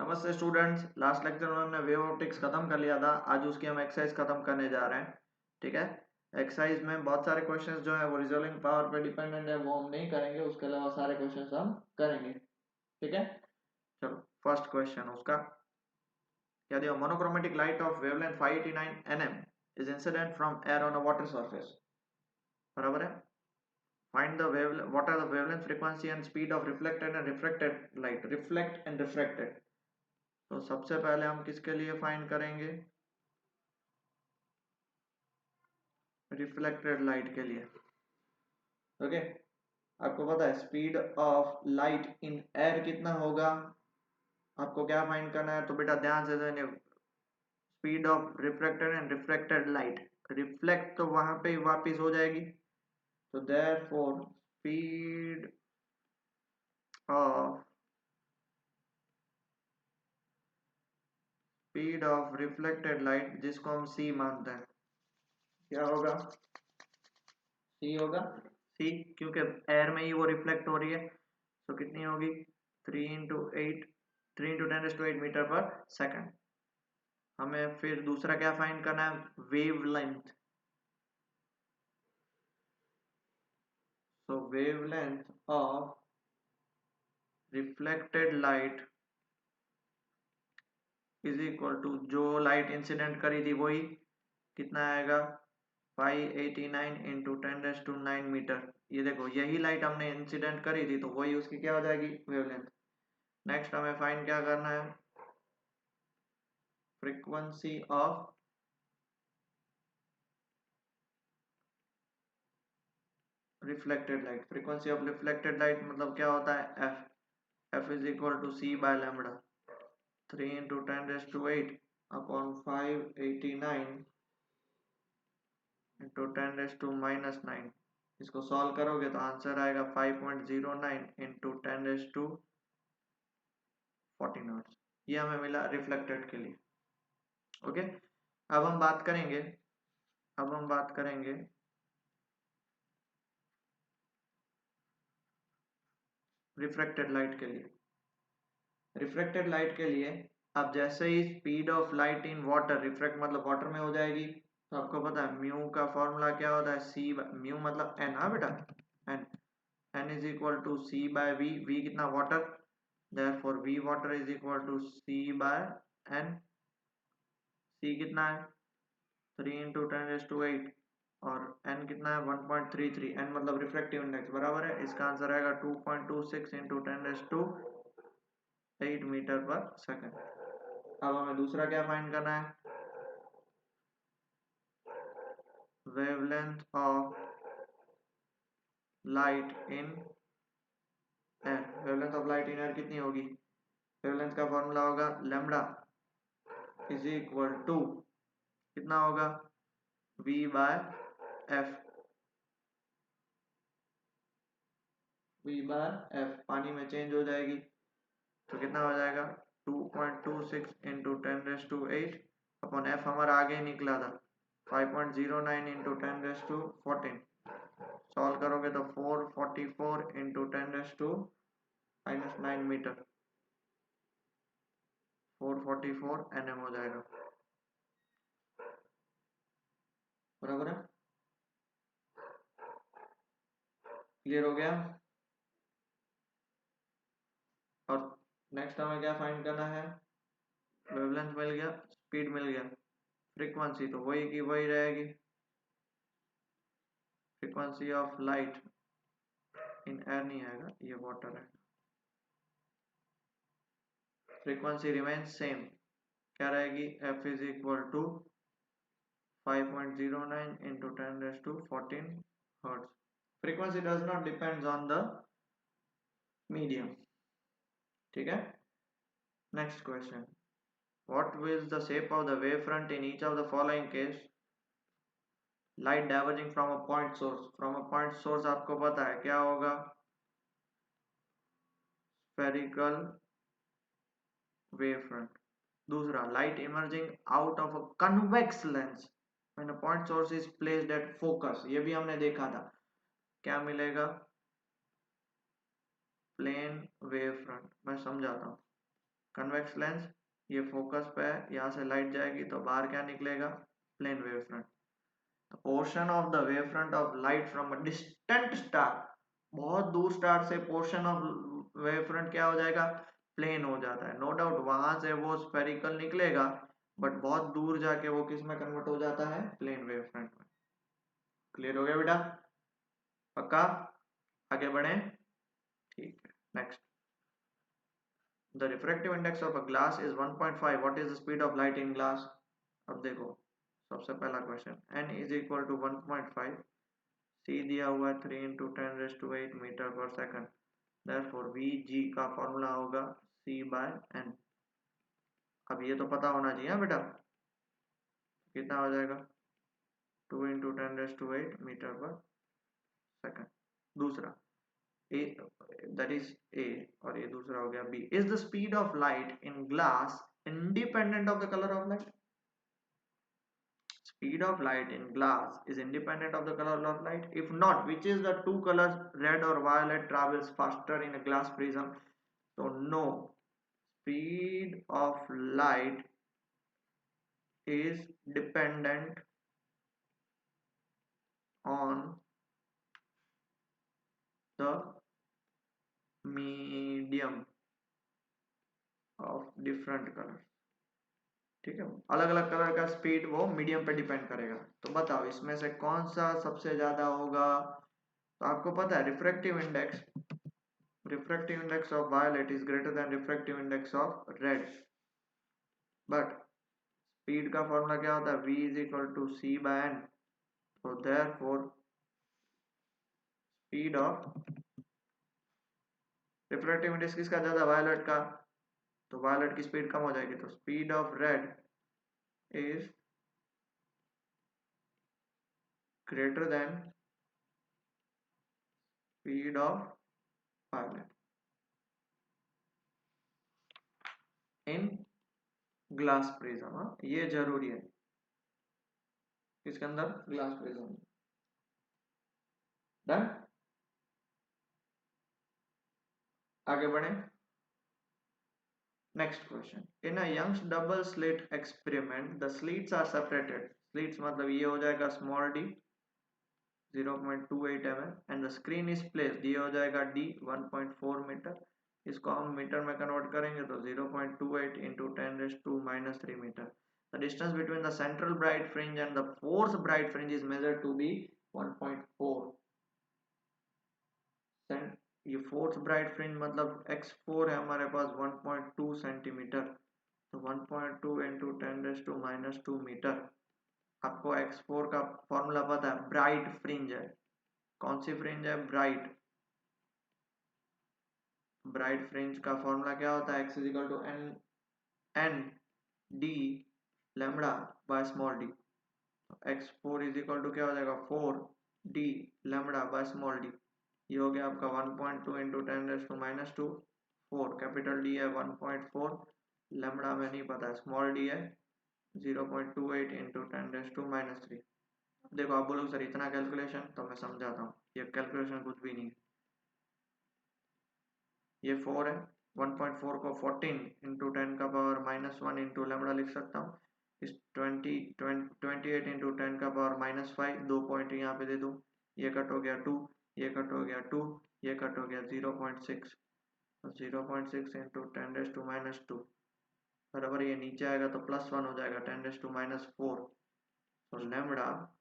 नमस्ते students, last lecture में हमने वेव ऑप्टिक्स खत्म कर लिया था। आज उसकी हम एक्सरसाइज खत्म करने जा रहे हैं। ठीक है, एक्सरसाइज में बहुत सारे क्वेश्चंस जो है वो रिजॉल्विंग पावर पे डिपेंडेंट है, वो हम नहीं करेंगे। उसके अलावा सारे क्वेश्चंस हम करेंगे। ठीक है, चलो फर्स्ट क्वेश्चन उसका क्या दिया। Monochromatic light of wavelength 589 nm is incident from air on a water surface. बराबर है। Find the wave, what are the wavelength, frequency and speed of reflected and refracted light. Reflect and refracted, तो सबसे पहले हम किसके लिए find करेंगे? Reflected light के लिए। ओके, आपको पता है speed of light in air कितना होगा? आपको क्या फाइंड करना है? तो बेटा ध्यान से देने, speed of refracted and refracted light. Reflect तो वहां पे ही वापिस हो जाएगी, तो therefore of speed of reflected light, जिसको हम सी मानते हैं, क्या होगा? सी होगा। सी, क्योंकि एयर में ही वो रिफ्लेक्ट हो रही है, तो कितनी होगी? 3 × 10⁸ मीटर पर सेकंड। हमें फिर दूसरा क्या फाइंड करना है? Wavelength. so wavelength of reflected light is equal to, जो लाइट इंसिडेंट करी थी वही, कितना आएगा? 589 इंटू 10⁹ मीटर। ये देखो, यही लाइट हमने इंसिडेंट करी थी, तो वही उसकी क्या हो जाएगी? वेवलेंथ। नेक्स्ट हमें फाइंड क्या करना है? Frequency of reflected light. Frequency of reflected light मतलब क्या होता है? F is equal to C by lambda. 3 × 10⁸ upon 589 into 10⁻⁻⁹। इसको सॉल्व करोगे तो आंसर आएगा 5.09 इंटू 10⁻14 हर्ट्ज। ये हमें मिला रिफ्लेक्टेड के लिए। ओके, अब हम बात करेंगे रिफ्रैक्टेड लाइट के लिए। रिफ्रैक्टेड लाइट के लिए अब जैसे ही speed of light in water, refract मतलब वाटर में हो जाएगी, तो आपको पता है म्यू का फॉर्मूला क्या होता है? सी, म्यू मतलब एन। हाँ बेटा, n. N is equal to C by v. V कितना? Water. Therefore v water is equal to C by n. C कितना है? 3 × 10⁸ और एन कितना है? 1.33। एन मतलब रिफ्रैक्टिव इंडेक्स, बराबर है। इसका आंसर आएगा 2.26 इंटू 10⁸ मीटर पर सेकंड। अब हमें दूसरा क्या फाइंड करना है? Wavelength of light in air. Wavelength of light in air कितनी होगी? वेवलेंथ का फॉर्मूला होगा लैम्बडा इज इक्वल टू, कितना होगा? v by F. v by F पानी में चेंज हो जाएगी, तो कितना हो जाएगा? 2.26 इंटू 10⁸ अपॉन एफ हमारा आगे निकला था 5.09 इंटू 10⁻14। सॉल्व करोगे तो 444 इंटू 10⁻⁹ मीटर, 444 nm हो जाएगा। बराबर है, क्लियर हो गया? और नेक्स्ट हमें क्या फाइंड करना है? वेवलेंथ मिल गया, स्पीड मिल गया, फ्रीक्वेंसी तो वही की वही रहेगी। Frequency of light in air नहीं आएगा, ये वाटर है। फ्रीक्वेंसी रिमेन्स सेम, क्या रहेगी? F is equal to 5.09 into 10⁻14 hertz. Frequency does not depends on the medium. ठीक है, next question. What is the shape of the wavefront in each of the following case? Light diverging from a point source. From a point source आपको पता है क्या होगा? Spherical wavefront. दूसरा, light emerging out of a convex lens when a point source is placed at focus. ये भी हमने देखा था। क्या मिलेगा? Plane wavefront। मैं समझाता हूँ। कन्वेक्स लेंस, ये फोकस पे है, यहाँ से लाइट जाएगी तो बाहर क्या निकलेगा, plane wave front. Portion of the wave front of light from a distant star, बहुत दूर स्टार से पोर्शन ऑफ वेव फ्रंट क्या हो जाएगा, प्लेन हो जाता है। नो डाउट वहां से वो स्फेरिकल निकलेगा, बट बहुत दूर जाके वो किस में कन्वर्ट हो जाता है, प्लेन वेव फ्रंट में। क्लियर हो गया बेटा, पक्का, आगे बढ़े, ठीक है। Next, the refractive index of a glass is 1.5, what is the speed of light in glass. अब देखो सबसे पहला question, n is equal to 1.5, c दिया हुआ है 3 into 10⁸ metre per second, therefore vg का फॉर्मूला होगा c बाय n। अब ये तो पता होना चाहिए बेटा, कितना हो जाएगा, 2 इंटू 10⁸ मीटर पर सेकंड। दूसरा ए, दैट इज ए, और ये दूसरा हो गया B. Is the speed of light in glass independent of the color of light? Speed of light in glass is independent of the color of light. If not, which is the two colors, red or violet, travels faster in a glass prism? So no, speed of light is dependent on the medium of different colors. ठीक है, अलग अलग colour का speed वो medium पे depend करेगा। तो बताओ इसमें से कौन सा सबसे ज्यादा होगा। तो आपको पता है refractive index of violet is greater than refractive index of red, but speed का फॉर्मूला क्या होता है, v is equal to C by n. तो therefore speed of refractive index किसका ज्यादा, वायलेट का, तो वायलेट की स्पीड कम हो जाएगी, तो speed of red is greater than speed of violet in glass prism। हाँ ये जरूरी है, किसके अंदर, ग्लास प्रिज्म। डन, आगे बढ़े। Next question, in a Young's double slit experiment the slits are separated, slits मतलब ये हो जाएगा small D 0.28 mm and the screen is placed, ये हो जाएगा d 1.4 मीटर। इसको हम मीटर में कन्वर्ट करेंगे तो 0.28 into 10⁻³ metre. The distance between the central bright fringe and the fourth bright fringe is measured to be 1.4। ये फोर्थ ब्राइट फ्रिंज मतलब x4 है हमारे पास 1.2 सेंटीमीटर, तो 1.2 इंटू 10⁻² मीटर। आपको x4 का फॉर्मूला पता है, ब्राइट फ्रिंज है, कौन सी फ्रिंज है, ब्राइट। ब्राइट फ्रिंज का फॉर्मूला क्या होता है, x is equal to N D lambda by small D. x4 is equal to क्या हो जाएगा, 4 D lambda by small D. ये हो गया आपका 1.2 इंटू 10⁻², 4 कैपिटल डी है 1.4, लैम्बडा में नहीं पता है, स्मॉल डी है 0.28 इंटू 10⁻³ देखो आप बोलोगे सर इतना कैलकुलेशन, तो मैं समझाता हूँ, ये कैलकुलेशन कुछ भी नहीं है। ये 4 है, 1.4 को 14 इंटू 10⁻⁻1 इंटू लैम्बडा लिख सकता हूँ। इस 28 इंटू 10⁻⁻5 2 पॉइंट यहाँ पे दे दो, ये कट हो गया 2, ये कट हो गया 2, ये कट हो गया 0.6, 0.6 इंटू 10⁻², बराबर ये नीचे आएगा तो +1 हो जाएगा 10⁻⁴। तो लैम्बडा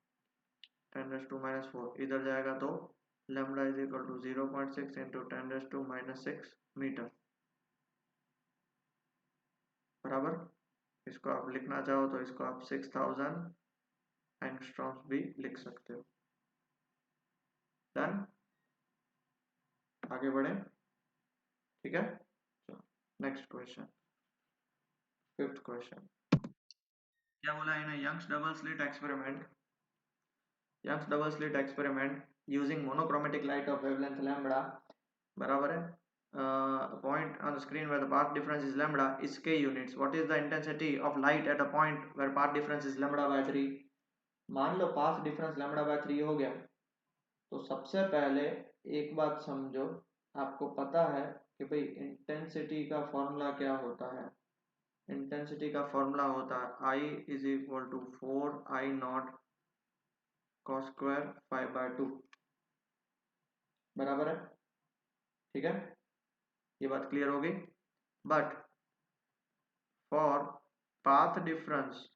10⁻⁴, इधर जाएगा तो lambda is equal to 0.6 into 10⁻�6 metre, बराबर। इसको आप लिखना चाहो तो इसको आप 6000 एंगस्ट्रॉम्स भी लिख सकते हो। डन, आगे बढ़े, ठीक है। नेक्स्ट क्वेश्चन, फिफ्थ क्वेश्चन, क्या बोला है ना, Young's double slit experiment using monochromatic light of wavelength lambda, बराबर है, point on the screen where the path difference is lambda is k units. What is the intensity of light at a point where path difference is lambda by 3? मान लो path difference lambda by 3 हो गया, तो सबसे पहले एक बात समझो, आपको पता है कि भाई इंटेंसिटी का फॉर्मूला क्या होता है। इंटेंसिटी का फॉर्मूला होता है I is equal to 4I0 cos square 5/2, बराबर है। ठीक है, ये बात क्लियर हो गई। But for path difference,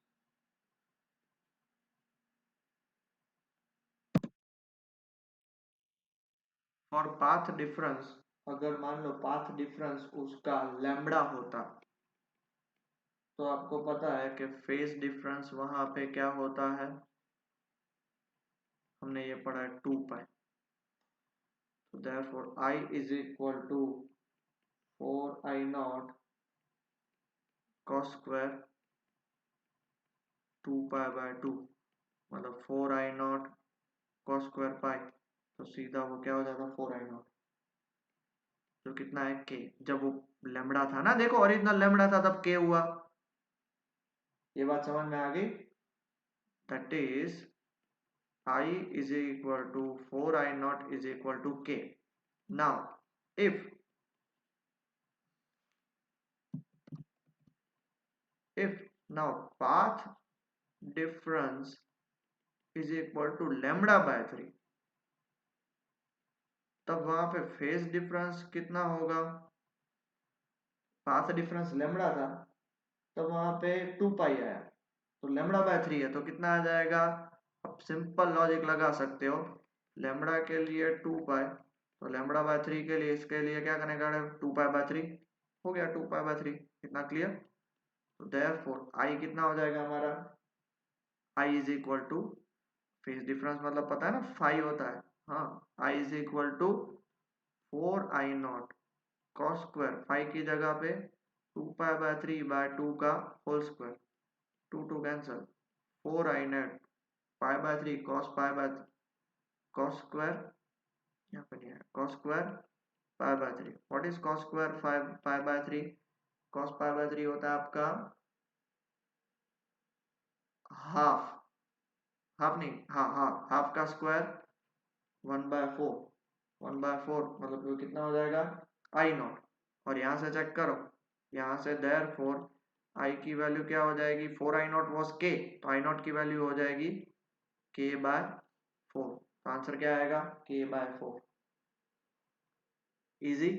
for path difference, अगर मान लो पाथ डिफरेंस उसका लैम्बडा होता, तो आपको पता है कि फेज डिफरेंस वहां पे क्या होता है, हमने ये पढ़ा है 2 पाई। तो therefore I is equal to 4I0 cos square 2 पाई/2, मतलब 4I0 cos स्क्वायर पाई, तो सीधा वो क्या हो जाता 4I0, जो कितना है k। जब वो लेमड़ा था ना, देखो ओरिजिनल लेमड़ा था तब k हुआ, ये बात समझ में आ गई। That is I is equal to 4I0 is equal to k. Now if now path difference is equal to λ/3, तब वहां पे फेज डिफरेंस कितना होगा, पाथ डिफरेंस लेमड़ा था, तब वहां पे 2 पाई आया, तो λ/3 है तो कितना आ जाएगा। अब सिंपल लॉजिक लगा सकते हो, लेमड़ा के लिए 2 पाई, तो λ/3 के लिए इसके लिए क्या करने का, 2 पाई/3 हो गया, 2 पाई/3। इतना क्लियर। तो देयरफॉर आई कितना हो जाएगा हमारा, I is equal to, phase difference मतलब पता है ना 5 होता है, हाँ, I is equal to 4I0 cos square 5 की जगह पे 2 पाई/3/2 का होल स्क्वायर, 2 कैंसल, 4I0 पाई/3 cos स्क्वायर, यहाँ पे नहीं है, cos स्क्वायर पाई/3। व्हाट इज cos स्क्वायर पाई/3, cos पाई/3 होता है आपका हाफ, हाफ नहीं, हाँ हाफ, हाफ का स्क्वायर 1/4, 1/4 मतलब वो कितना हो जाएगा I0। और यहाँ से चेक करो, यहाँ से देयरफॉर I की वैल्यू क्या हो जाएगी, 4I0 वॉज k, तो I0 की वैल्यू हो जाएगी k/4, तो आंसर क्या आएगा k/4। Easy.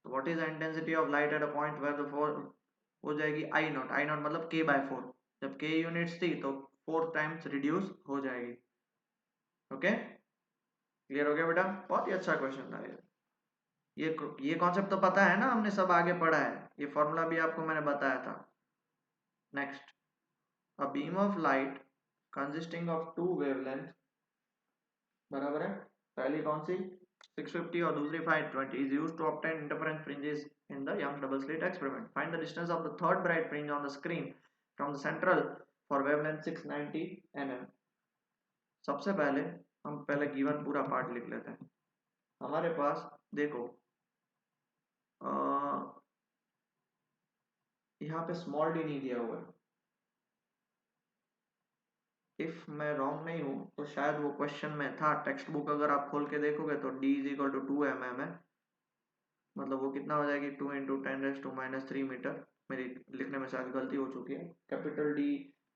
What is the intensity of light at a point where the four, हो जाएगी I0, I0 मतलब k/4, जब k यूनिट्स थी तो 4 टाइम्स रिड्यूस हो जाएगी। ओके, क्लियर हो गया बेटा, बहुत ही अच्छा क्वेश्चन था ये कॉन्सेप्ट तो पता है ना, हमने सब आगे पढ़ा है, ये फॉर्मूला भी आपको मैंने बताया था। Next, a beam of light consisting of 2 wavelength, बराबर है, पहली कौन सी 650 और दूसरी 520, is used to obtain interference fringes in the Young's double slit experiment. Find the distance of the third bright fringe on the screen from the central for wavelength 690 nm. सबसे पहले हम पहले गिवन पूरा पार्ट लिख लेते हैं। हमारे पास देखो यहाँ पे स्मॉल डी नहीं दिया हुआ है, इफ मैं रॉन्ग नहीं हूं तो शायद वो क्वेश्चन में था, टेक्स्ट बुक अगर आप खोल के देखोगे तो d is equal to 2 mm है, मतलब वो कितना हो जाएगी 2 इंटू 10⁻³ मीटर। मेरी लिखने में शायद गलती हो चुकी है, कैपिटल D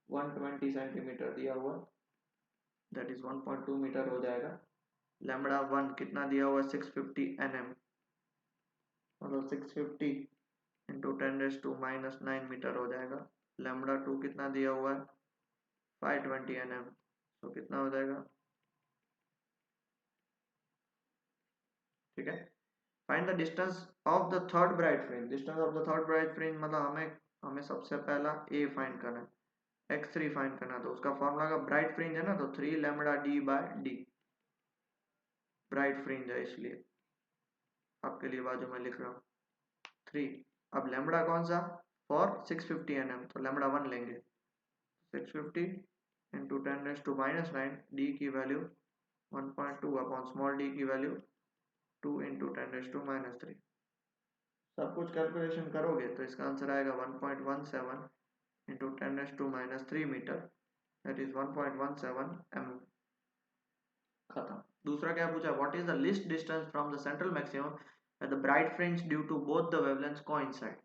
120 सेंटीमीटर दिया हुआ, दैट इज 1.2 मीटर हो जाएगा। लैम्बडा 1 कितना दिया हुआ 650 nm, मतलब 650 इंटू 10⁻⁹ मीटर हो जाएगा। लैम्बडा 2 कितना दिया हुआ है 520 nm, तो कितना हो जाएगा, ठीक है। Find the distance of the third bright fringe, distance of the third bright fringe मतलब हमें सबसे पहला a फाइंड करना है, x3 फाइंड करना है, तो उसका फॉर्मूला का ब्राइट फ्रिंज है ना, तो 3 लैम्बडा d/d, ब्राइट फ्रिंज है इसलिए आपके लिए बाजू में लिख रहा हूँ 3। अब लैम्बडा कौन सा, फॉर 650 nm, तो लैम्बडा 1 लेंगे, 650 इंटू 10⁻⁹ d की वैल्यू 1.2 अपॉन स्मॉल d की वैल्यू 2 इंटू 10⁻⁻3। सब कुछ कैलकुलेशन करोगे तो इसका आंसर आएगा 1.17 into 10⁻⁻3 metre, that is 1.17 mm। खत्म। दूसरा क्या पूछा, what is the least distance from the central maximum the bright fringe due to both the wavelengths coincide.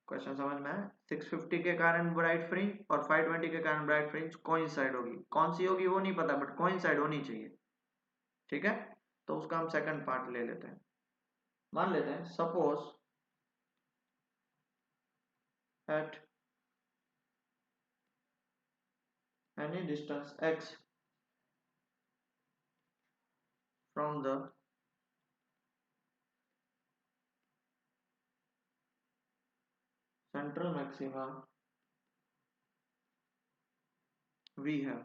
Question समझ में आया? 650 के कारण ब्राइट फ्रिंज और 520 के कारण ब्राइट फ्रिंज कोइंसाइड होगी, कौन सी होगी वो नहीं पता, बट कोइंसाइड होनी चाहिए, ठीक है। तो उसका हम सेकंड पार्ट ले लेते हैं। मान लेते हैं suppose at any distance x from the central maxima we है,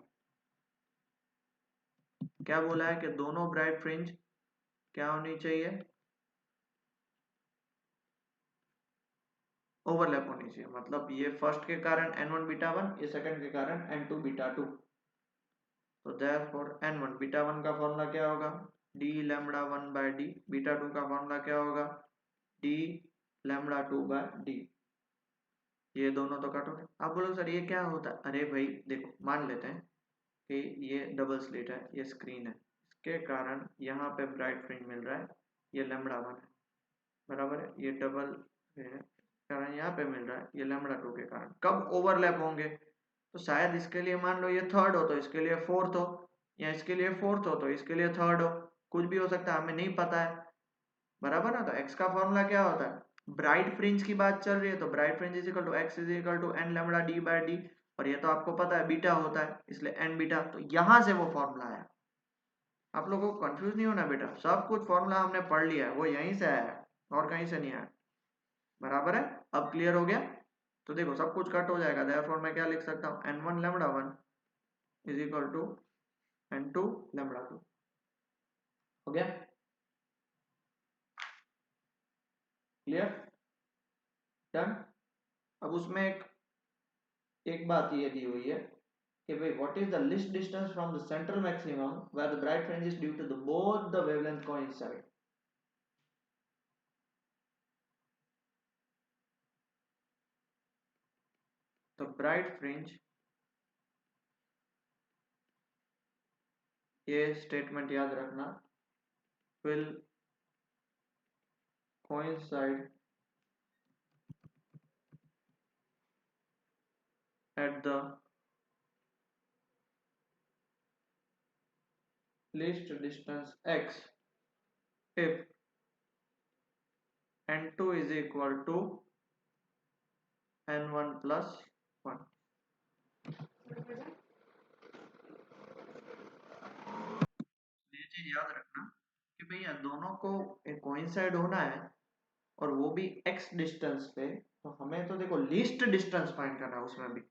क्या बोला है कि दोनों ब्राइट फ्रिंज क्या होनी चाहिए, ओवरलैप होनी चाहिए, मतलब ये फर्स्ट के कारण n1 बीटा 1, ये सेकंड के कारण n2 बीटा 2। तो देयरफॉर n1 बीटा 1 का फॉर्मूला क्या होगा, d lambda 1 by d, beta 2 का फॉर्मूला क्या होगा, d लैम्बडा 2 बाय d। ये दोनों तो कट हो गए। आप बोलो सर ये क्या होता है, अरे भाई देखो मान लेते हैं कि ये डबल स्लिट है, ये स्क्रीन है, इसके कारण यहाँ पे ब्राइट फ्रिंज मिल रहा है, ये लैम्बडा 1 है, बराबर है, ये डबल कारण यहाँ पे मिल रहा है, ये लैम्बडा 2 के कारण कब ओवरलैप होंगे, तो शायद इसके लिए मान लो ये थर्ड हो तो इसके लिए फोर्थ हो, या इसके लिए फोर्थ हो तो इसके लिए थर्ड हो, कुछ भी हो सकता है, हमें नहीं पता है, बराबर ना। तो एक्स का फॉर्मूला क्या होता है, ब्राइट फ्रिंज की बात चल रही है तो bright fringe is equal to x is equal to n lambda d by d, और ये तो आपको पता है बीटा होता है, इसलिए एन बीटा, तो यहां से वो फॉर्मूला आया। आप लोगों को कंफ्यूज नहीं होना बेटा, सब कुछ फॉर्मूला हमने पढ़ लिया है, वो यहीं से आया है और कहीं से नहीं आया, बराबर है। अब क्लियर हो गया, तो देखो सब कुछ कट हो जाएगा, देयरफॉर मैं क्या लिख सकता हूँ, n1 lambda 1 is equal to n2 lambda 2, हो गया क्लियर, डन। अब उसमें एक बात ये दी हुई है कि भाई what is the least distance from the central maximum where the bright fringe is due to the both the wavelength coincide. तो ब्राइट फ्रिंज, ये स्टेटमेंट याद रखना, will coincide at the least distance x if n2 is equal to n1 plus 1। ये चीज याद रखना कि भैया दोनों को कोइंसाइड होना है और वो भी x डिस्टेंस पे, तो हमें तो देखो लीस्ट डिस्टेंस फाइंड करना है उसमें भी,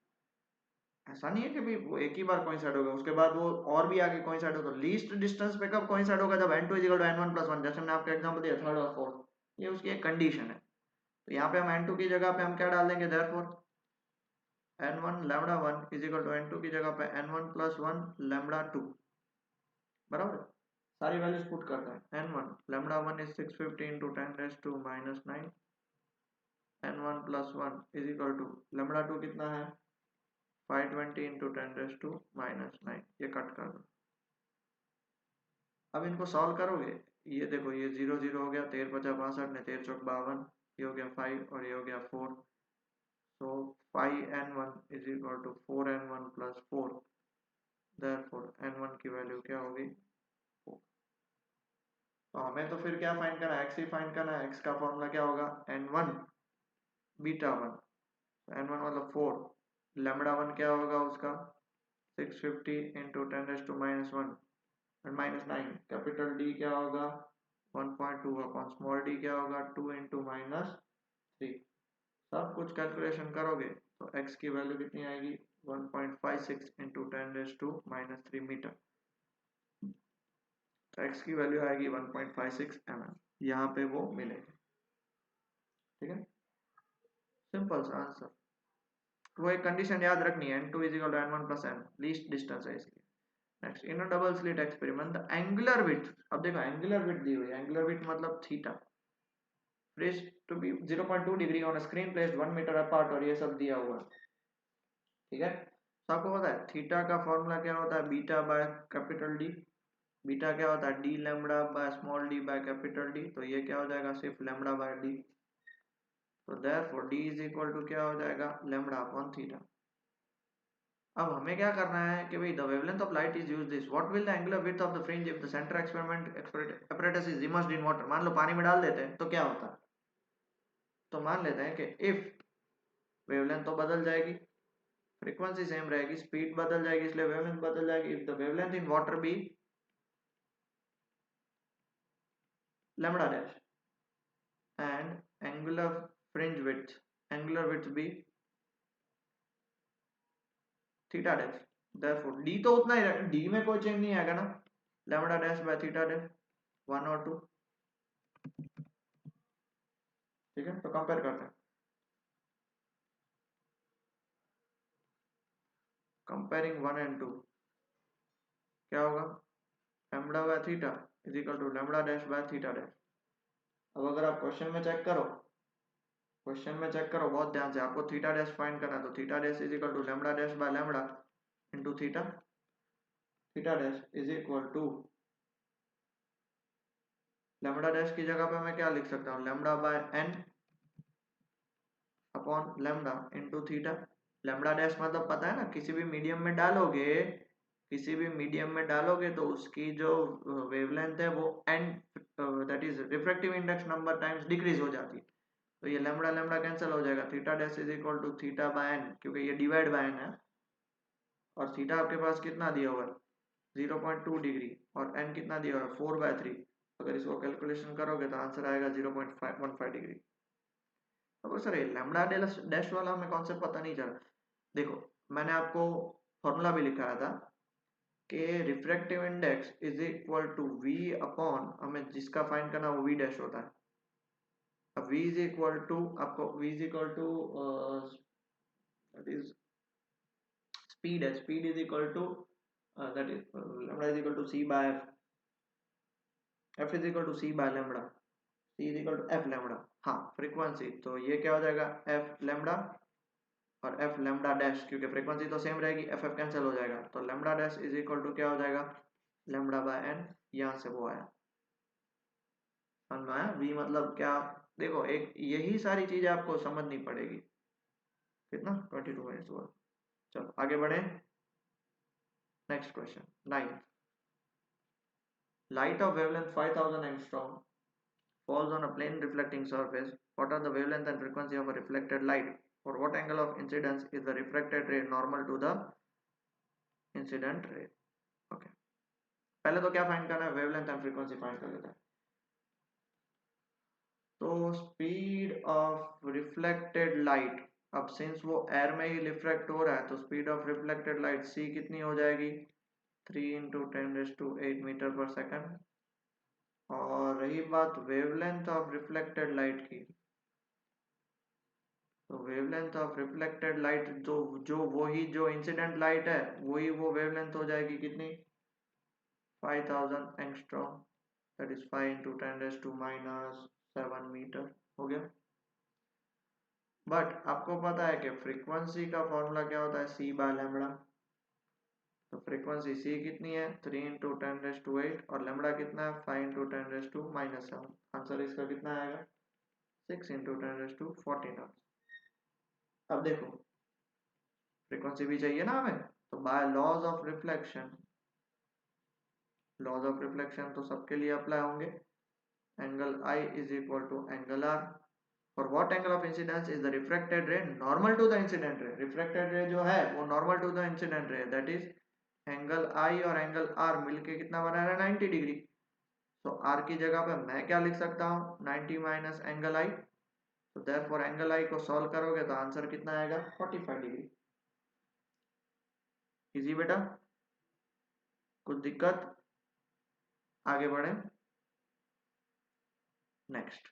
ऐसा नहीं है कि भाई वो एक ही बार कोइंसाइड होगा उसके बाद वो और भी आगे कोइंसाइड होगा, तो लीस्ट डिस्टेंस पे कब कोइंसाइड होगा, जब n2 equal to n1 plus 1, जैसे मैंने आपका एग्जांपल दिया थर्ड और फोर्थ, ये उसकी एक कंडीशन है। तो यहाँ पे हम n2 की जगह पे हम क्या डाल देंगे, therefore n1 lambda 1 is equal to n2 की जगह पे n1 प्लस 1 लैम्बडा 2, बराबर, सारी वैल्यूज पुट करते हैं। n1 lambda 1 is 650 into 10 raise to minus 9, n1 plus 1 is equal to lambda 2 कितना है 520 इंटू 10 रेज टू माइनस 9, ये कट कर दो। अब इनको सॉल्व करोगे, ये देखो ये 0 0 हो गया, 13 50 62 ने 13 चौक 52, ये हो गया 5 और ये हो गया 4, so 5n1 is equal to 4n1 plus 4, therefore n1 की वैल्यू क्या होगी 4। तो हमें तो फिर क्या फाइंड करना है, x ही फाइंड करना है, x का फॉर्मूला क्या होगा n1 बीटा 1, n1 मतलब 4, लैम्बडा 1 क्या होगा उसका 650 इंटू 10 रेज टू माइनस 1 और माइनस 9, कैपिटल D क्या होगा 1.2 अपॉन स्मॉल d क्या होगा 2 इंटू माइनस 3। सब कुछ कैलकुलेशन करोगे तो x की वैल्यू कितनी आएगी 1.56 into 10 raise to minus 3 metre, तो x की वैल्यू आएगी 1.56 mm, यहाँ पे वो मिलेगी, ठीक है, सिंपल सा आंसर। वो एक कंडीशन याद रखनी है, n2 is equal to n1 plus n, least distance है इसलिए। Next, in a double slit experiment the angular width, अब देखो एंगुलर विड्थ दी हुई है, एंगुलर विड्थ मतलब theta, raise to be 0.2 degree on a screen placed 1 metre apart, और ये सब दिया हुआ है, ठीक है। तो आपको पता है थीटा का फॉर्मूला क्या होता है beta by capital d, beta क्या होता है d lambda by small d by capital d, तो ये क्या हो जाएगा सिर्फ लैम्बडा बाय डी। तो therefore d is equal to क्या हो जाएगा लैम्बडा अपॉन थीटा। अब हमें क्या करना है कि भाई the wavelength of light is use this, what will the angular width of the fringe if the centre experiment apparatus is immersed in water. मान लो पानी में डाल देते हैं तो क्या होता है, तो मान लेते हैं कि इफ वेवलेंथ तो बदल जाएगी, फ्रीक्वेंसी सेम रहेगी, स्पीड बदल जाएगी, इसलिए वेवलेंथ बदल जाएगी। If the wavelength in water be lambda dash and angular width be theta dash, therefore d तो उतना ही रहेगा, d में कोई चेंज नहीं आएगा ना, lambda dash by theta dash 1 और 2। ठीक है, तो कंपेयर करते हैं, कंपेयरिंग 1 एंड 2 क्या होगा lambda by theta is equal to lambda dash by theta dash. अब अगर आप क्वेश्चन में चेक करो, बहुत ध्यान से, आपको थीटा डैश फाइंड करना है, तो theta dash is equal to lambda dash by lambda into theta, theta dash is equal to lambda dash की जगह पे मैं क्या लिख सकता हूँ lambda by n upon lambda into theta. lambda dash मतलब पता है ना, किसी भी मीडियम में डालोगे, तो उसकी जो वेवलेंथ है वो n that is refractive index number times decrease हो जाती है, तो ये lambda lambda कैंसिल हो जाएगा, theta dash is equal to theta by n, क्योंकि ये डिवाइड बाय n है, और थीटा आपके पास कितना दिया हुआ है 0.2 डिग्री, और n कितना दिया हुआ है 4/3, अगर इसको कैलकुलेशन करोगे तो आंसर आएगा 0.15 डिग्री। तो सर ये लैम्बडा डैश वाला हमें कॉन्सेप्ट पता नहीं चला। देखो मैंने आपको फॉर्मूला भी लिखाया था कि refractive index is equal to v upon, हमें जिसका फाइंड करना वो वी डैश होता है। अब v इज इक्वल टू, आपको v is equal to that is speed है, speed is equal to that is lambda is equal to c by f is equal to c by lambda, c is equal to f lambda. हाँ frequency, तो ये क्या हो जाएगा f lambda और f lambda dash, क्योंकि frequency तो same रहेगी, एफ एफ कैंसिल हो जाएगा, तो lambda dash is equal to क्या हो जाएगा लैम्बडा बाय n, यहाँ से वो आया, समझ में आया। v मतलब क्या, देखो एक यही सारी चीजें आपको समझनी पड़ेगी। कितना 22 मिनट्स हुआ, चलो आगे बढ़े। Next question 9, light of wavelength 5000 angstrom falls on a plane reflecting surface. What are the wavelength and frequency of a reflected light? For what angle of incidence is the refracted ray normal to the incident ray? Okay. पहले तो क्या find करना है, wavelength and frequency find कर लेते हैं। तो speed of reflected light, अब सिंस वो एयर में ही रिफ्लेक्ट हो रहा है, तो speed of reflected light c कितनी हो जाएगी 3 × 10⁸ मीटर पर सेकंड। और रही बात वेवलेंथ ऑफ रिफ्लेक्टेड लाइट की, तो वेवलेंथ ऑफ रिफ्लेक्टेड लाइट जो वही जो इंसिडेंट लाइट है वही वो वेवलेंथ हो जाएगी कितनी 5000 एंगस्ट्रॉम, दैट इज 5 × 10⁻⁷ मीटर हो गया। बट आपको पता है कि फ्रीक्वेंसी का फॉर्मूला क्या होता है c बाय लैम्बडा, तो फ्रीक्वेंसी c कितनी है 3 × 10⁸ और लैम्बडा कितना है 5 × 10⁻⁷। आंसर इसका कितना आएगा 6 × 10⁻14। अब देखो फ्रीक्वेंसी भी चाहिए ना हमें, तो बाय लॉज ऑफ रिफ्लेक्शन तो सबके लिए अप्लाई होंगे, angle I is equal to angle R। और what angle of incidence is the refracted ray normal to the incident ray, refracted ray जो है वो normal to the incident ray, that is angle I और angle R मिलके कितना बना रहा है 90 डिग्री। तो R की जगह पे मैं क्या लिख सकता हूँ 90 माइनस एंगल I, तो देयरफॉर एंगल I को सॉल्व करोगे तो आंसर कितना आएगा 45 डिग्री। इजी बेटा, कुछ दिक्कत, आगे बढ़े। Next,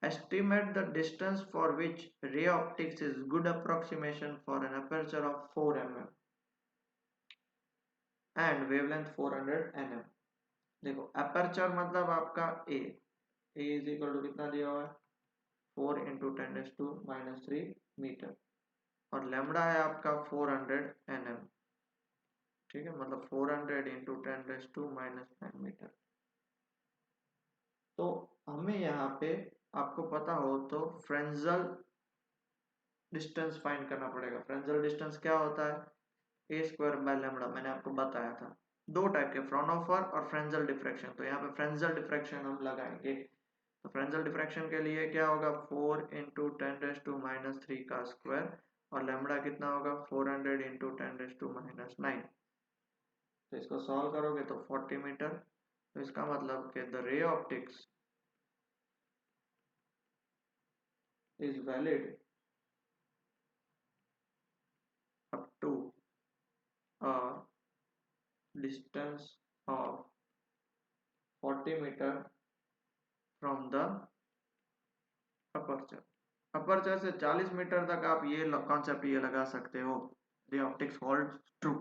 estimate the distance for which ray optics is good approximation for an aperture of 4 mm and wavelength 400 nm। देखो aperture मतलब आपका a इज इक्वल टू कितना दिया हुआ है 4 × 10⁻³ मीटर, और लैम्बडा है आपका 400 nm। ठीक है, मतलब 400 इंटू 10⁻⁹ मीटर। तो हमें यहाँ पे आपको पता हो तो फ्रेंजल डिस्टेंस फाइंड करना पड़ेगा। फ्रेंजल डिस्टेंस क्या होता है? ए स्क्वायर बाय लैम्बडा, मैंने आपको बताया था। दो टाइप के, फ्राउनहोफर और फ्रेंजल डिफ्रैक्शन। तो यहाँ पे फ्रेंजल डिफ्रैक्शन हम लगाएंगे। तो फ्रेंजल डिफ्रैक्शन के लिए क्या होगा? 4 इंटू 10⁻³ का स्क्वायर, और लैम्बडा कितना होगा? 400 इंटू 10⁻⁹। तो इसको सॉल्व करोगे तो 40 मीटर। तो इसका मतलब कि the ray optics is valid up to a distance of 40 meter from the aperture। Aperture से 40 मीटर तक आप ये कॉन्सेप्ट ये लगा सकते हो, रे ऑप्टिक्स होल्ड्स ट्रू।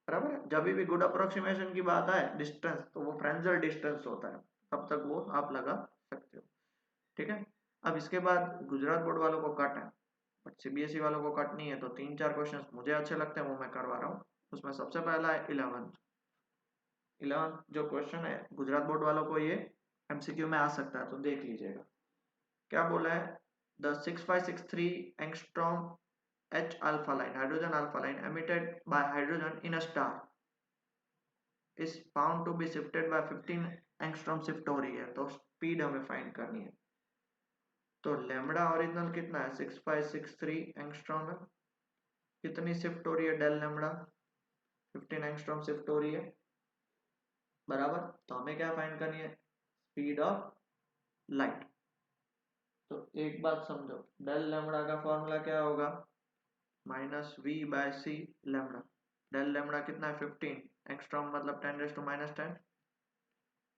बराबर है। जब भी गुड अप्रोक्सीमेशन की बात आए डिस्टेंस, तो वो फ्रेंजल डिस्टेंस होता है, तब तक वो आप लगा सकते हो। ठीक है। अब इसके बाद गुजरात बोर्ड वालों को कट है, बट सीबीएसई वालों को कट नहीं है। तो 3-4 क्वेश्चन मुझे अच्छे लगते हैं, वो मैं करवा रहा हूँ। उसमें सबसे पहला है 11 जो क्वेश्चन है, गुजरात बोर्ड वालों को ये एमसीक्यू में आ सकता है, तो देख लीजिएगा। क्या बोला है? The 6563 angstrom H alpha line, hydrogen alpha line emitted by hydrogen in a star is found to be shifted by 15 angstrom shift हो रही है। तो स्पीड हमें फाइंड करनी है। तो लैम्बडा ओरिजिनल कितना है? 6563 एंगस्ट्रॉम है। कितनी शिफ्ट हो रही है? डेल लैम्बडा 15 एंगस्ट्रॉम शिफ्ट हो रही है। बराबर। तो हमें क्या फाइंड करनी है? Speed of light. तो एक बात समझो, डेल लैम्बडा का फॉर्मूला क्या होगा? -v/c lambda. डेल लैम्बडा कितना है? 15 एंगस्ट्रॉम, मतलब 10⁻⁻10।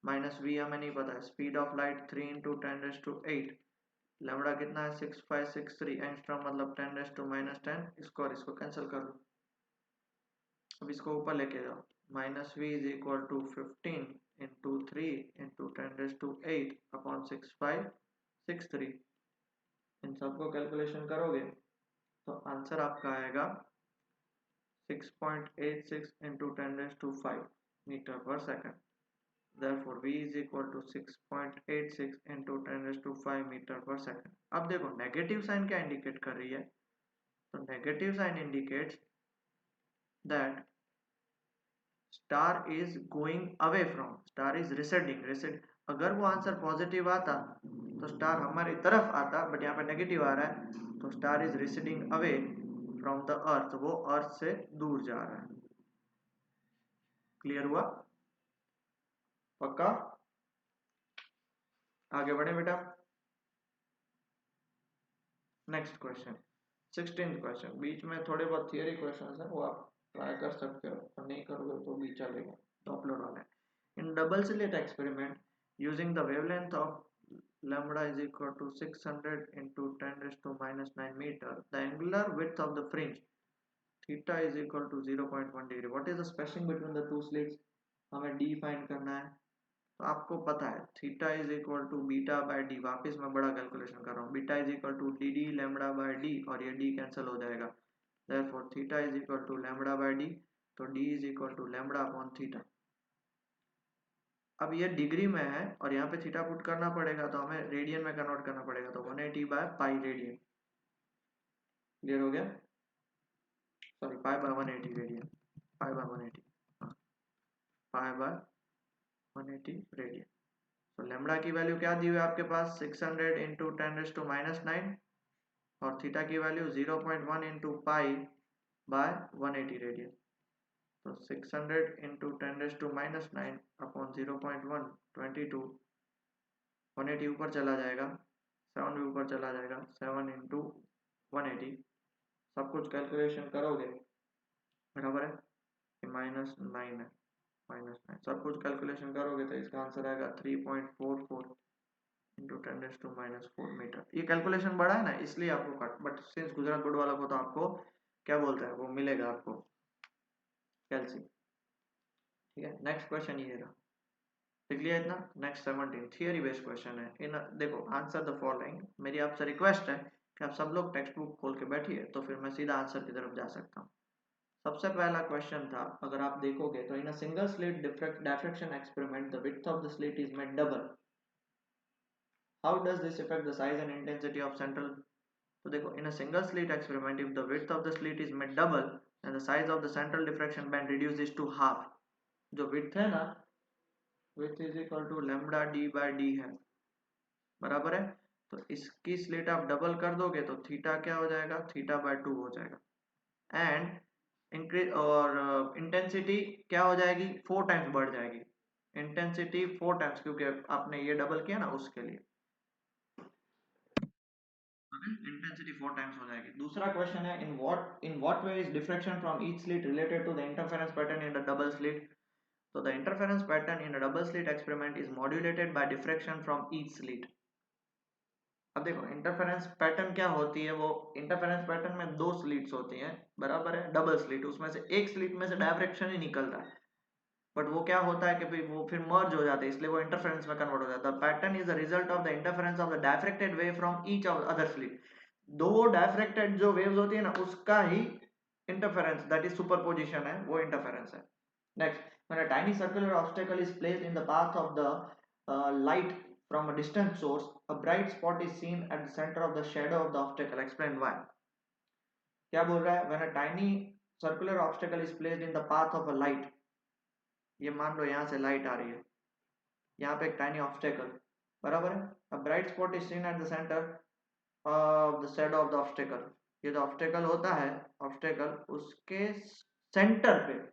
माइनस v हमें नहीं पता है। Speed of light 3 into 10⁸ lambda कितना है? 6563 एंगस्ट्रॉम, मतलब 10⁻⁻10। इसको और इसको कैंसिल कर लो। अब इसको ऊपर लेके जाओ। -v is equal to 15 into 3 into 10⁸ upon 6563। इन सबको कैलकुलेशन करोगे तो आंसर आपका आएगा 6.86 into 10⁵ metre per second. Therefore v is equal to 6.86 into 10⁵ metre per second. अब देखो नेगेटिव साइन क्या इंडिकेट कर रही है? तो negative sign indicates that star is going away from, star is receding. अगर वो आंसर पॉजिटिव आता तो स्टार हमारी तरफ आता, बट यहाँ पे नेगेटिव आ रहा है, तो star is receding away from the earth, वो अर्थ से दूर जा रहा है। क्लियर हुआ? पक्का? आगे बढ़े बेटा। Next question 16th question. बीच में थोड़े बहुत थियरी क्वेश्चन है, वो आप ट्राई कर सकते हो, और नहीं करोगे तो भी चलेगा, तो अपलोड वाला है। In double slit experiment using the wavelength of lambda is equal to 600 into 10⁻⁹ meter, the angular width of the fringe theta is equal to 0.1 degree. What is the spacing between the two slits? हमें d find करना है। तो आपको पता है theta is equal to beta by d. वापिस मैं बड़ा कैलकुलेशन कर रहा हूँ। Beta is equal to d d lambda by d, और ये डी कैंसिल हो जाएगा। Therefore theta is equal to lambda by d. तो d is equal to lambda upon theta. अब ये डिग्री में है और यहाँ पे थीटा पुट करना पड़ेगा, तो हमें रेडियन में कन्वर्ट करना पड़ेगा। तो 180 बाय पाई रेडियन। क्लियर हो गया? Sorry, pi by 180 radian, pi by 180, pi by 180 radian. तो लैम्बडा की वैल्यू क्या दी हुई है आपके पास? 600 इंटू 10⁻⁹ और थीटा की value 0.1 into pi by 180 radian. तो 600 इंटू 10⁻⁹ अपॉन 0.1 22, 180 ऊपर चला जाएगा, 7 भी ऊपर चला जाएगा, 7 इंटू 180। सब कुछ कैलकुलेशन करोगे, बराबर है, -9 है, -9 सब कुछ कैलकुलेशन करोगे तो इसका आंसर आएगा 3.44 इंटू 10⁻⁴ मीटर। ये कैलकुलेशन बड़ा है ना, इसलिए आपको cut, but since Gujarat board वाला को तो आपको क्या बोलते हैं, वो मिलेगा आपको कैल्सी। ठीक है। नेक्स्ट क्वेश्चन ये रहा, देख लिया इतना। नेक्स्ट 17 थियरी बेस्ड क्वेश्चन है। इन देखो, आंसर द फॉलोइंग। मेरी आपसे रिक्वेस्ट है कि आप सब लोग टेक्स्ट बुक खोल के बैठिए, तो फिर मैं सीधा आंसर की तरफ जा सकता हूँ। सबसे पहला क्वेश्चन था, अगर आप देखोगे तो in a single slit diffraction experiment the width of the slit is made double. How does this effect the size and intensity of central. तो देखो, in a single slit experiment if the width of the slit is made double and the size of the central diffraction band reduces to half. जो width है ना, width is equal to lambda d by d है, बराबर है। तो इसकी slit आप double कर दोगे तो थीटा क्या हो जाएगा, थीटा बाय 2 हो जाएगा। एंड इंक्रीज और इंटेंसिटी क्या हो जाएगी, 4 टाइम्स बढ़ जाएगी। इंटेंसिटी 4 टाइम्स, क्योंकि आपने ये डबल किया ना उसके लिए, इंटेंसिटी 4 टाइम्स हो जाएगी। दूसरा क्वेश्चन है, in what way is diffraction from each slit related to the interference pattern in the double slit. So the interference pattern in a double slit experiment is modulated by diffraction from each slit. अब देखो, interference pattern क्या होती है, वो interference pattern में 2 slits होती हैं, बराबर है, डबल स्लिट, उसमें से एक स्लिट में से डायरेक्शन ही निकलता है, बट वो क्या होता है कि भाई वो फिर मर्ज हो जाते हैं, इसलिए वो इंटरफेरेंस में कन्वर्ट हो जाता है। Pattern is the result of the interference of the diffracted wave from each of other slit. दो डायफ्रेक्टेड जो वेव्स होती है ना, उसका ही इंटरफेरेंस, दैट इज सुपरपोजिशन है, वो इंटरफेरेंस है। Next, when a tiny circular obstacle is placed in the path of the light from a distant source, a bright spot is seen at the center of the shadow of the obstacle. Explain why. क्या बोल रहा है, when a tiny circular obstacle is placed in the path of a light, ये मान लो यहाँ से light आ रही है, यहाँ पे एक टाइनी ऑब्स्टेकल, बराबर है, a bright spot is seen at the center of the shadow of the obstacle। ये जो ऑब्स्टेकल होता है, ऑब्स्टेकल उसके सेंटर पे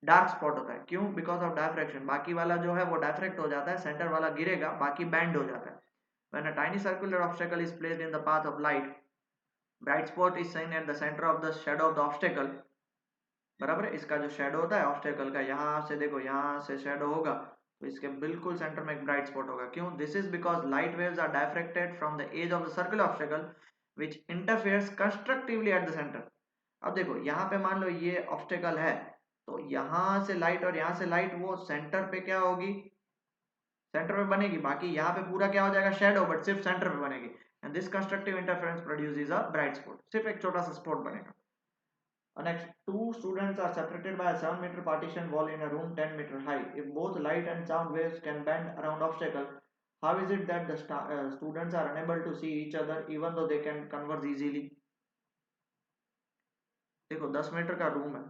डार्क स्पॉट होता है, क्यों, बिकॉज ऑफ डायफ्रैक्शन। बाकी वाला जो है वो डायफ्रेक्ट हो जाता है, सेंटर वाला गिरेगा, बाकी बैंड हो जाता है। When a tiny circular obstacle is placed in the path of light, bright spot is seen eight the centre of the shadow of the obstacle, बराबर है। इसका जो शैडो होता है ऑब्स्टेकल का, यहाँ से देखो, यहाँ से शैडो होगा तो इसके बिल्कुल सेंटर में एक ब्राइट स्पॉट होगा, क्यों, this is because light waves are diffracted from the edge of the circular obstacle which interferes constructively at the centre. अब देखो, यहाँ पे मान लो ये ऑब्स्टेकल है, तो यहाँ से लाइट और यहाँ से लाइट वो सेंटर पे क्या होगी, सेंटर पे बनेगी, बाकी यहाँ पे पूरा क्या हो जाएगा, शेडो, बट सिर्फ सेंटर पे बनेगी। And this constructive interference produces a bright spot, सिर्फ एक छोटा सा स्पॉट बनेगा। Next, two students are separated by a 7-meter partition wall in a room 10 meter high. If both light and sound waves can bend around obstacle, how is it that the students are unable to see each other even though they can converse easily? देखो, 10 metre का room है,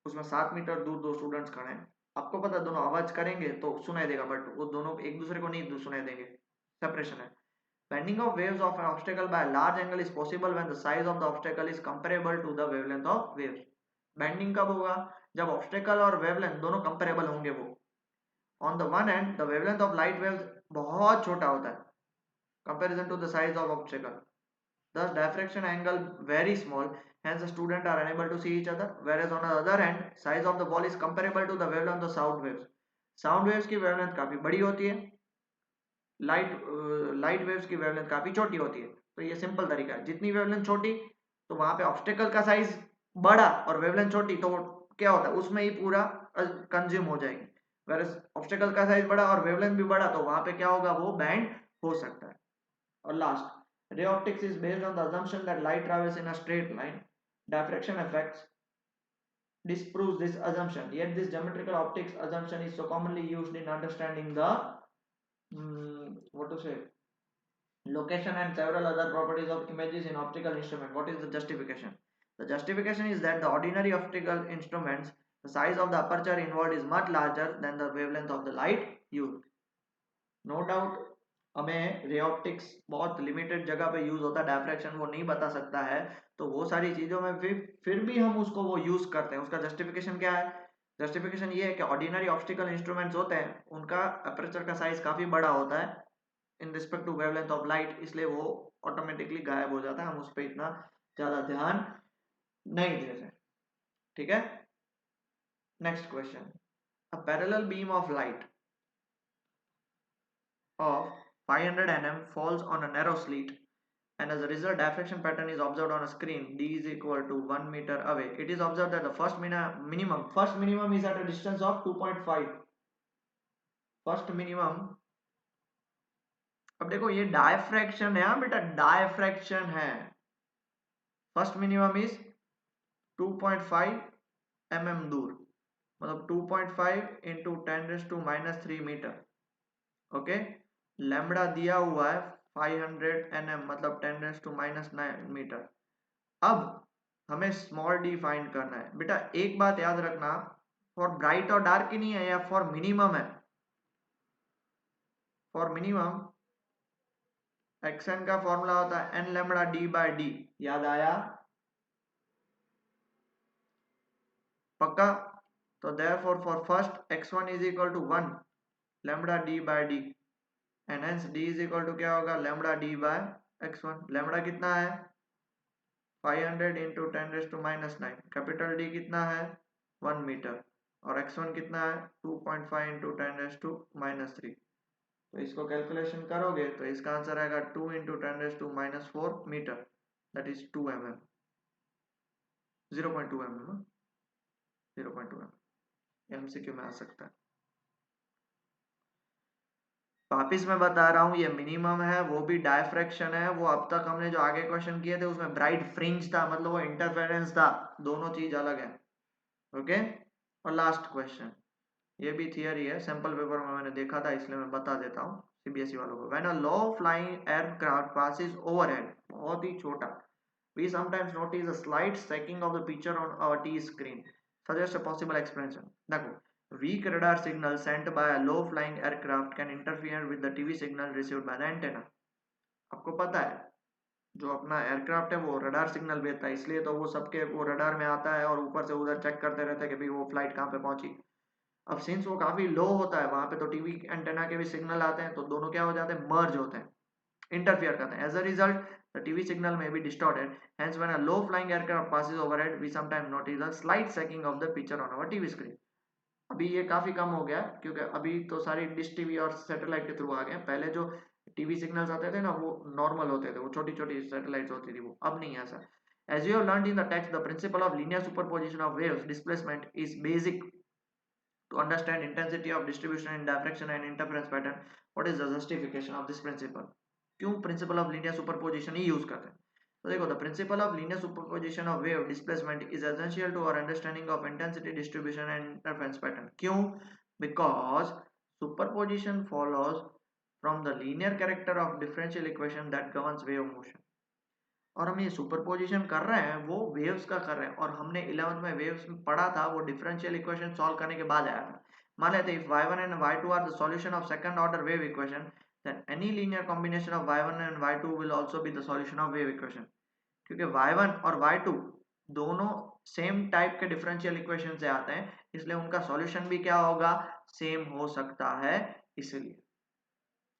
उसमें 7 metre दूर दो students खड़े हैं, आपको पता है दोनों आवाज करेंगे तो सुनाई देगा, बट वो दोनों एक दूसरे को नहीं सुनाई देंगे, सेपरेशन है। Bending of waves of an obstacle by a large angle is possible when the size of the obstacle is comparable to the wavelength of waves. Bending कब होगा, जब obstacle और wavelength दोनों comparable होंगे वो। On the one hand, the wavelength of light waves बहुत छोटा होता है comparison to the size of obstacle. Thus, diffraction angle very small. Hence, the students are unable to see each other. Whereas on the other hand, size of the ball is comparable to the wavelength of sound waves. Sound waves की wavelength काफी बड़ी होती है, light waves की wavelength काफी छोटी होती है। तो ये सिंपल तरीका है, जितनी वेवलेंथ छोटी तो वहां पे ऑब्स्टेकल का साइज बड़ा, और वेवलेंथ छोटी तो क्या होता है, उसमें ही पूरा कंज्यूम हो जाएगी। वेरस ऑब्स्टेकल का साइज बड़ा और वेवलेंथ भी बड़ा, तो वहां पे क्या होगा, वो बैंड हो सकता है। और last, ray optics is based on the assumption that light travels in a straight line. Diffraction effects disproves this assumption, yet this geometrical optics assumption is so commonly used in understanding the what to say, location and several other properties of images in optical instrument. What is the justification? The justification is that the ordinary optical instruments, the size of the aperture involved is much larger than the wavelength of the light used. No doubt हमें ray optics बहुत limited जगह पे use होता है, diffraction वो नहीं बता सकता है, तो वो सारी चीजों में फिर भी हम उसको वो यूज करते हैं। उसका जस्टिफिकेशन क्या है, जस्टिफिकेशन ये है कि ऑर्डिनरी ऑप्टिकल इंस्ट्रूमेंट्स होते हैं, उनका अपर्चर का साइज काफी बड़ा होता है in respect to wavelength of light, इसलिए वो ऑटोमेटिकली गायब हो जाता है, हम उस पर इतना ज्यादा ध्यान नहीं देते। ठीक है, next question, a parallel beam of light of 500 nm falls on a narrow slit, and as a result diffraction pattern is observed on a screen d is equal to 1 meter away. It is observed that the first minimum is at a distance of 2.5, first minimum। अब देखो, ये diffraction है, हाँ बेटा, diffraction है। First minimum is 2.5 mm दूर, मतलब 2.5 into 10⁻³ metre. Okay, lambda दिया हुआ है 500 nm, मतलब 10⁻⁹ मीटर। अब हमें स्मॉल डी फाइंड करना है। बेटा एक बात याद रखना, फॉर ब्राइट और डार्क ही नहीं है, या फॉर मिनिमम है। फॉर मिनिमम एक्शन का फॉर्मूला होता है n लैम्बडा d/d, याद आया? पक्का? तो therefore for first x1 is equal to 1 lambda d/d, and hence d is equal to क्या होगा, लैम्बडा d/x1। लैम्बडा कितना है 500 इंटू 10⁻⁹, कैपिटल D कितना है 1 मीटर, और x1 कितना है 2.5 इंटू 10⁻⁻3। तो इसको कैलकुलेशन करोगे तो इसका आंसर आएगा 2 into 10⁻⁴ metre, that is 2 mm, 0.2 mm, 0.2 mm। MCQ में आ सकता है। वापिस मैं बता रहा हूँ, ये मिनिमम है, वो भी डायफ्रैक्शन है। वो अब तक हमने जो आगे क्वेश्चन किए थे उसमें ब्राइट फ्रिंज था, मतलब वो इंटरफेरेंस था, दोनों चीज अलग है। ओके, और लास्ट क्वेश्चन, ये भी थियरी है, सैंपल पेपर में मैंने देखा था इसलिए मैं बता देता हूँ सीबीएसई वालों को। When a low flying aircraft passes overhead, बहुत ही छोटा, we sometimes notice a slight stacking of the picture on our TV screen, suggest a possible explanation. देखो, weak radar signal sent by a low flying aircraft can interfere with the TV signal received by the antenna। आपको पता है जो अपना aircraft है वो radar signal भेजता है, इसलिए तो वो सबके वो रडार में आता है और ऊपर से उधर चेक करते रहते हैं कि भाई वो फ्लाइट कहाँ पे पहुंची। अब सिंस वो काफी लो होता है वहां पे, तो टीवी एंटेना के भी सिग्नल आते हैं, तो दोनों क्या हो जाते हैं, मर्ज होते हैं, इंटरफियर करते हैं। As a result the TV signal may be distorted, hence when a low flying aircraft passes overhead we sometimes notice a slight sagging of the picture on our TV screen। अभी ये काफी कम हो गया क्योंकि अभी तो सारी डिश टीवी और सैटेलाइट के थ्रू आ गए। पहले जो टीवी सिग्नल्स आते थे ना वो नॉर्मल होते थे, वो छोटी छोटी सैटेलाइट्स होती थी, वो अब नहीं है ऐसा। As you have learned in the text, the principle of linear superposition of waves displacement is basic to understand intensity of distribution in diffraction and interference pattern। What is the justification of this principle? क्यों principle of linear superposition he use करते हैं? तो देखो, the principle of linear superposition of wave displacement is essential to our understanding of intensity distribution and interference pattern। क्यों? Because superposition follows from the linear character of differential equation that governs wave motion। और हम ये superposition कर रहे हैं वो waves का कर रहे हैं, और हमने 11th में वेव्स में पढ़ा था, वो डिफरेंशियल इक्वेशन सॉल्व करने के बाद आया था। मान लेते if y1 and y2 are the solution of second order wave equation, then any linear combination of y1 and y2 will also be the solution of wave equation. क्योंकि y1 और y2 दोनों सेम टाइप के differential equation से आते हैं, इसलिए उनका solution भी क्या होगा, सेम हो सकता है। इसलिए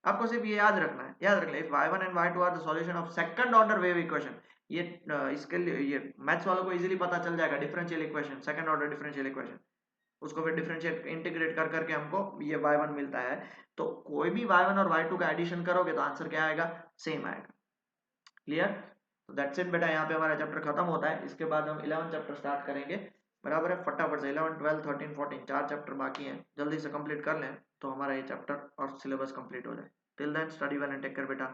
आपको सिर्फ ये याद रखना है, याद रख ले, if y1 and y2 are the solution of second order wave equation. ये इसके लिए ये मैथ्स वालों को इजीली पता चल जाएगा, differential equation, second order differential equation, उसको फिर डिफरेंशिएट इंटीग्रेट कर करके हमको ये y1 मिलता है। तो कोई भी y1 और y2 का एडिशन करोगे तो आंसर क्या आएगा, सेम आएगा। क्लियर? तो दैट्स इट बेटा, यहाँ पे हमारा चैप्टर खत्म होता है। इसके बाद हम 11 चैप्टर स्टार्ट करेंगे, बराबर है। फटाफट से 11 12 13 14 4 चैप्टर बाकी हैं, जल्दी से कंप्लीट कर लें तो हमारा ये चैप्टर और सिलेबस कंप्लीट हो जाए। Till then study well and take care बेटा।